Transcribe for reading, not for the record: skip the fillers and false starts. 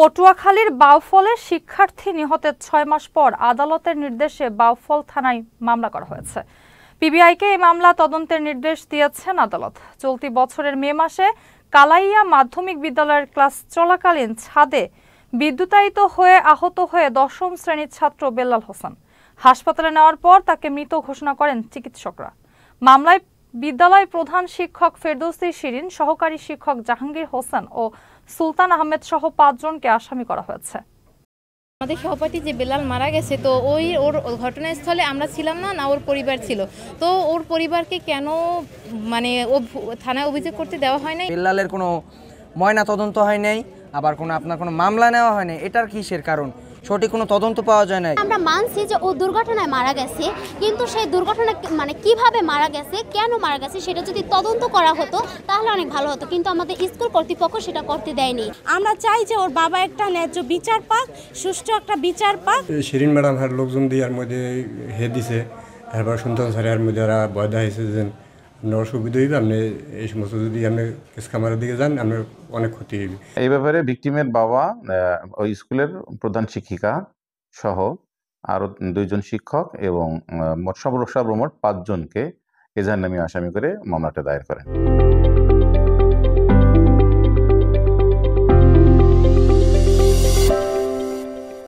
পটুয়াখালীর বাউফলে শিক্ষার্থী নিহতের ৬ মাস পর আদালতের নির্দেশে বাউফল থানায় মামলা করা হয়েছে। পিবিআইকে এই মামলা তদন্তের নির্দেশ দিয়েছেন আদালত। চলতি বছরের মে মাসে কালাইয়া মাধ্যমিক বিদ্যালয়ের ক্লাস চলাকালীন ছাদে বিদ্যুতায়িত হয়ে আহত হয়ে ১০ম শ্রেণীর ছাত্র বেল্লাল হোসেন হাসপাতালে নেওয়ার পর তাকে মৃত ঘোষণা করেন চিকিৎসকরা। মামলায় বিদ্যালয় প্রধান শিক্ষক ফেরদৌসী শিরিন, সহকারী শিক্ষক জাহাঙ্গীর হোসেন ও সুলতান আহমেদ সহ ৫ জনকে আসামি করা হয়েছে। আমাদের সহপাঠী যে বেলাল মারা গেছে, তো ওর ঘটনাস্থলে আমরা ছিলাম না, ওর পরিবার ছিল। তো ওর পরিবারকে কেন ও থানায় অভিযোগ করতে দেওয়া হয় নাই? বেলালের কোনো ময়না তদন্ত হয় নাই, আবার আপনার কোনো মামলা নেওয়া হয় নাই। এটার কিসের কারণ? সঠিক কোনো তদন্ত পাওয়া যায় না। আমরা মানছি যে ও দুর্ঘটনায় মারা গেছে, কিন্তু সেই দুর্ঘটনা কিভাবে মারা গেছে, কেন মারা গেছে সেটা যদি তদন্ত করা হতো তাহলে অনেক ভালো হতো, কিন্তু আমাদের স্কুল কর্তৃপক্ষ সেটা করতে দেয়নি। আমরা চাই যে ওর বাবা একটা ন্যায্য বিচার পাক, সুষ্ঠু একটা বিচার পাক। শিরিন ম্যাডাম হার লোকজন দিয়ে এর মধ্যে হে দিছে, এরপর সুলতান স্যারের মধ্যে ওরা বয়দা হয়েছে যে আপনার অসুবিধা হইবে, আপনি এই সমস্ত যদি আপনি কেস কামারের দিকে যান আপনার অনেক ক্ষতি হইবে। এই ব্যাপারে ভিকটিমের বাবা, ওই স্কুলের প্রধান শিক্ষিকা সহ আরো ২ জন শিক্ষক এবং সর্বমোট ৫ জনকে এজাহার নামে আসামি করে মামলাটা দায়ের করেন।